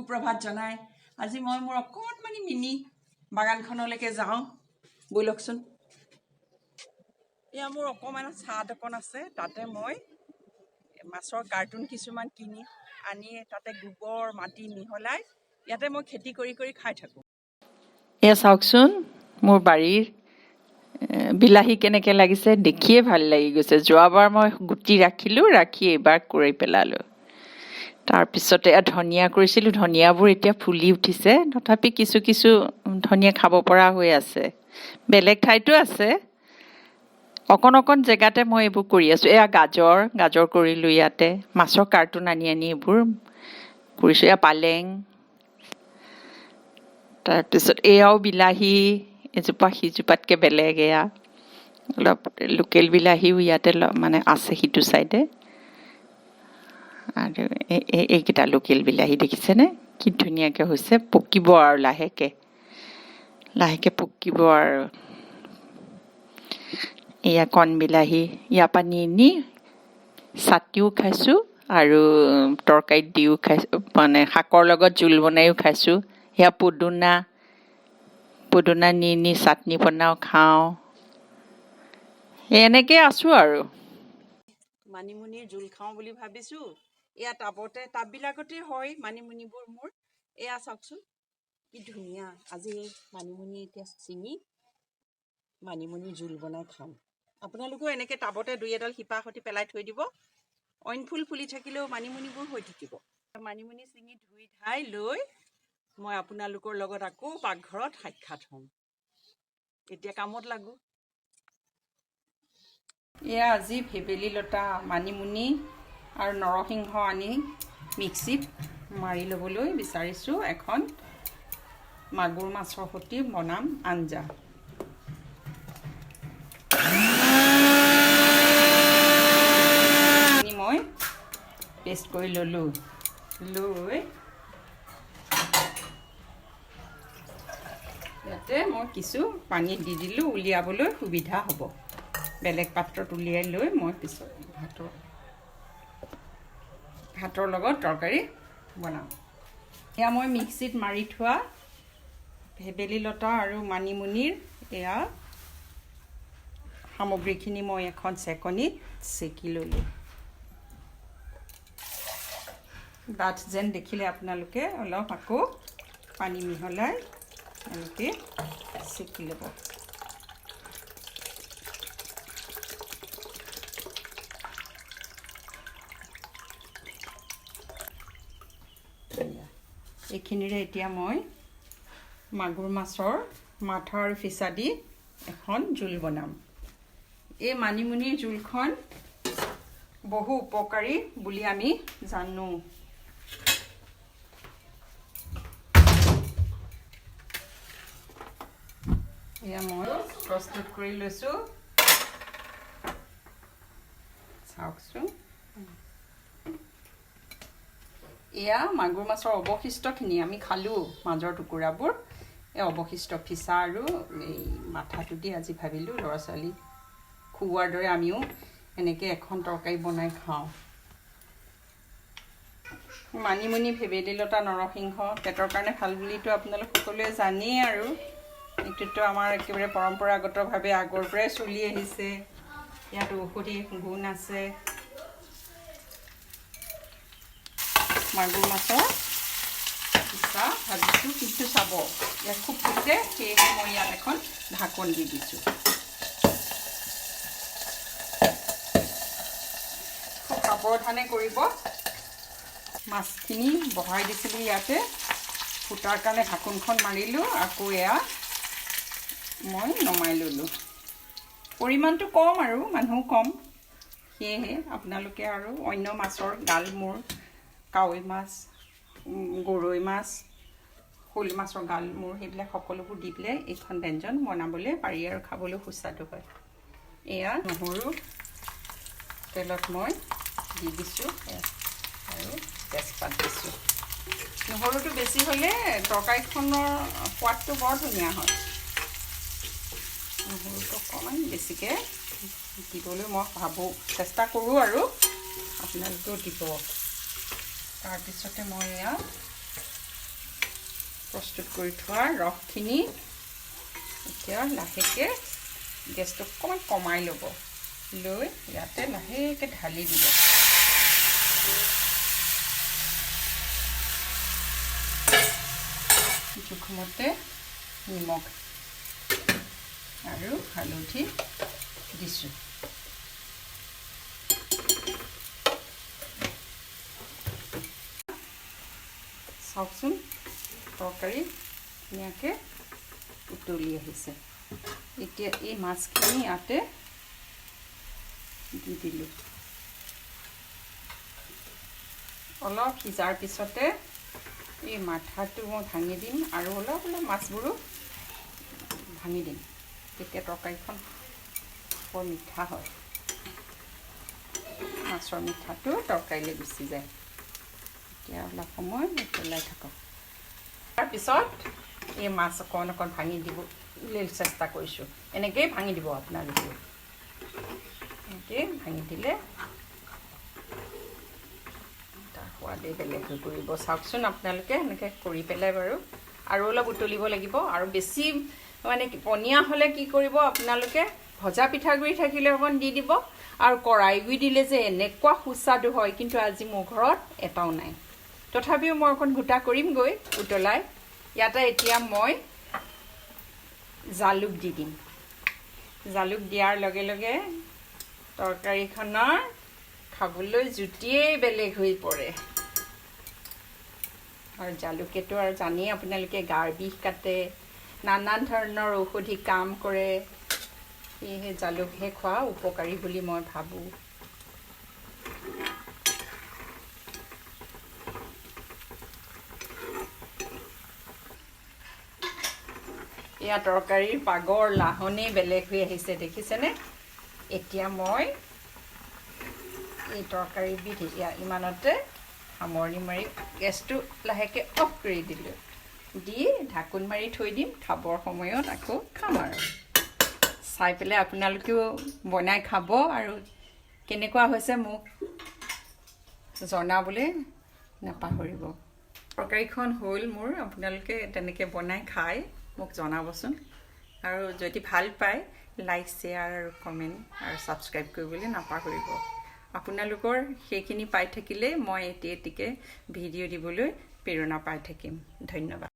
সুপ্ৰভাত জনাই আজি মই মোৰ অকণমানি মিনি বাগানখনলৈকে যাওঁ বলকচোন এয়া মোৰ অকণমান ছাদ অকণ আছে তাতে মই মাছৰ কাৰ্টুন কিছুমান কিনি আনি তাতে গোবৰ মাটি মিহলাই ইয়াতে মই খেতি কৰি খাই থাকোঁ এয়া চাওকচোন মোৰ বাৰীৰ বিলাহী কেনেকৈ লাগিছে দেখিয়ে ভাল লাগি গৈছে যোৱাবাৰ মই গুটি ৰাখিলোঁ ৰাখি এইবাৰ কৰি পেলালোঁ তাৰপিছতে ধনিয়া কৰিছিলোঁ ধনিয়াবোৰ এতিয়া ফুলি উঠিছে তথাপি কিছু ধনিয়া খাব পৰা হৈ আছে বেলেগ ঠাইতো আছে অকণ জেগাতে মই এইবোৰ কৰি আছোঁ এয়া গাজৰ কৰিলোঁ ইয়াতে মাছৰ কাৰ্টুন আনি এইবোৰ কৰিছোঁ এয়া পালেং তাৰপিছত এয়াও বিলাহী এজোপা সিজোপাতকৈ বেলেগ এয়া অলপ লোকেল বিলাহীও ইয়াতে মানে আছে সিটো চাইডে আৰু এইকেইটা লোকেল বিলাহী দেখিছেনে কি ধুনীয়াকৈ হৈছে পকিব আৰু লাহেকৈ পকিব আৰু এয়া কণ বিলাহী ইয়াৰ পৰা নি চাটিও খাইছোঁ আৰু তৰকাৰীত দিও খাইছোঁ মানে শাকৰ লগত জোল বনাইও খাইছোঁ সেয়া পদুনা নি চাটনি বনাওঁ খাওঁ এনেকৈ আছোঁ আৰু মানিমুনিৰ জোল খাওঁ বুলি ভাবিছোঁ এয়া টাববিলাকতে হয় মানিমুনিবোৰ মোৰ এয়া চাওকচোন কি ধুনীয়া আজি মানিমুনি এতিয়া ছিঙি মানিমুনিৰ জোল বনাই খাম আপোনালোকেও এনেকৈ টাবতে দুই এডাল শিপা সৈতে পেলাই থৈ দিব অইন ফুল ফুলি থাকিলেও মানিমুনিবোৰ হৈ থাকিব মানিমুনি ছিঙি ধুই ধাই লৈ মই আপোনালোকৰ লগত আকৌ পাকঘৰত সাক্ষাৎ হ'ম এতিয়া কামত লাগো এয়া আজি ভেবেলী লতা মানিমুনি আৰু নৰসিংহ আনি মিক্সিত মাৰি ল'বলৈ বিচাৰিছোঁ এখন মাগুৰ মাছৰ সৈতে বনাম আঞ্জা মই পেষ্ট কৰি ল'লোঁ লৈ ইয়াতে মই কিছু পানীত দি দিলোঁ উলিয়াবলৈ সুবিধা হ'ব বেলেগ পাত্ৰত উলিয়াই লৈ মই পিছত ভাতৰ লগত তৰকাৰী বনাম এয়া মই মিক্সিত মাৰি থোৱা ভেবেলী লতা আৰু মানিমুনিৰ এয়া সামগ্ৰীখিনি মই এখন চেকনিত চেকি ল'লোঁ ডাঠ যেন দেখিলে আপোনালোকে অলপ আকৌ পানী মিহলাই এনেকৈ চেকি ল'ব এইখিনিৰে এতিয়া মই মাগুৰ মাছৰ মাথা আৰু ফিছা দি এখন জোল বনাম এই মানিমুনিৰ জোলখন বহু উপকাৰী বুলি আমি জানো এয়া মই প্ৰস্তুত কৰি লৈছোঁ চাওকচোন এয়া মাগুৰ মাছৰ অৱশিষ্টখিনি আমি খালোঁ মাজৰ টুকুৰাবোৰ এই অৱশিষ্ট ফিছা আৰু এই মাথাটো দি আজি ভাবিলোঁ ল'ৰা ছোৱালী খুওৱাৰ দৰে আমিও এনেকৈ এখন তৰকাৰী বনাই খাওঁ মানিমুনি ভেবেলী লতা নৰসিংহ পেটৰ কাৰণে ভাল বুলিতো আপোনালোক সকলোৱে জানেই আৰু এইটোতো আমাৰ একেবাৰে পৰম্পৰাগতভাৱে আগৰ পৰাই চলি আহিছে ইয়াত ঔষধি গুণ আছে মাগুৰ মাছৰ পিছা ভাজিছোঁ কিন্তু চাব ইয়াত খুব ফুটে সেয়েহে মই ইয়াত এখন ঢাকন দি দিছোঁ খুব সাৱধানে কৰিব মাছখিনি বহাই দিছিলোঁ ইয়াতে ফুটাৰ কাৰণে ঢাকোনখন মাৰিলোঁ আকৌ এয়া মই নমাই ল'লোঁ পৰিমাণটো কম আৰু মানুহ কম সেয়েহে আপোনালোকে আৰু অন্য মাছৰ গালমূৰ কাৱৈ মাছ গৰৈ মাছ শ'ল মাছৰ গালমূৰ সেইবিলাক সকলোবোৰ দি পেলাই এইখন ব্যঞ্জন বনাবলৈ পাৰি আৰু খাবলৈ সুস্বাদু হয় এয়া নহৰু তেলত মই দি দিছোঁ আৰু তেজপাত দিছোঁ নহৰুটো বেছি হ'লে তৰকাৰীখনৰ সোৱাদটো বৰ ধুনীয়া হয় নহৰুটো অকণমান বেছিকৈ দিবলৈ মই ভাবোঁ চেষ্টা কৰোঁ আৰু আপোনালোকেও দিব তাৰপিছতে মই এয়া প্ৰস্তুত কৰি থোৱা ৰসখিনি এতিয়া লাহেকৈ গেছটো অকণমান কমাই ল'ব, লৈ ইয়াতে লাহেকৈ ঢালি দিব। জোখমতে নিমখ আৰু হালধি দিছোঁ। চাওকচোন তৰকাৰী ধুনীয়াকৈ উতলি আহিছে। এতিয়া এই মাছখিনি ইয়াতে দি দিলোঁ। অলপ সিজাৰ পিছতে এই মাথাটো মই ভাঙি দিম আৰু অলপ মাছবোৰো ভাঙি দিম, তেতিয়া তৰকাৰীখন বৰ মিঠা হয়। মাছৰ মিঠাটো তৰকাৰীলৈ গুচি যায়। এতিয়া অলপ সময় উতলাই থাকক। তাৰপিছত এই মাছ অকণ অকণ ভাঙি দিবলৈ চেষ্টা কৰিছোঁ। এনেকৈয়ে ভাঙি দিব আপোনালোকে। এনেকৈ ভাঙি দিলে তাৰ সোৱাদেই বেলেগ হৈ পৰিব। চাওকচোন আপোনালোকে এনেকৈ কৰি পেলাই বাৰু আৰু অলপ উতলিব লাগিব। আৰু বেছি মানে পনীয়া হ'লে কি কৰিব আপোনালোকে, ভজা পিঠাগুড়ি থাকিলে অকণ দি দিব, আৰু কৰাই গুড়ি দিলে যে এনেকুৱা সুস্বাদু হয়, কিন্তু আজি মোৰ ঘৰত এটাও নাই। তথাপিও মই অকণ গোটা কৰিমগৈ উতলাই। ইয়াতে এতিয়া মই জালুক দি দিম। জালুক দিয়াৰ লগে লগে তৰকাৰীখনৰ খাবলৈ জুতিয়েই বেলেগ হৈ পৰে। আৰু জালুকেতো আৰু জানেই আপোনালোকে গাৰ বিষ কাটে, নানান ধৰণৰ ঔষধি কাম কৰে। সেয়েহে জালুকহে খোৱা উপকাৰী বুলি মই ভাবোঁ। এয়া তৰকাৰীৰ পাগৰ লাহনেই বেলেগ হৈ আহিছে, দেখিছেনে? এতিয়া মই এই তৰকাৰীবিধ ইমানতে সামৰণি মাৰি গেছটো লাহেকৈ অফ কৰি দিলোঁ। দি ঢাকোন মাৰি থৈ দিম। খাবৰ সময়ত আকৌ খাম আৰু। চাই পেলাই আপোনালোকেও বনাই খাব আৰু কেনেকুৱা হৈছে মোক জনাবলৈ নাপাহৰিব। তৰকাৰীখন হ'ল মোৰ। আপোনালোকে তেনেকৈ বনাই খাই মোক জনাবচোন। আৰু যদি ভাল পায় লাইক, শ্বেয়াৰ আৰু কমেণ্ট আৰু ছাবস্ক্ৰাইব কৰিবলৈ নাপাহৰিব। আপোনালোকৰ সেইখিনি পাই থাকিলে মই এটি ভিডিঅ' দিবলৈ প্ৰেৰণা পাই থাকিম। ধন্যবাদ।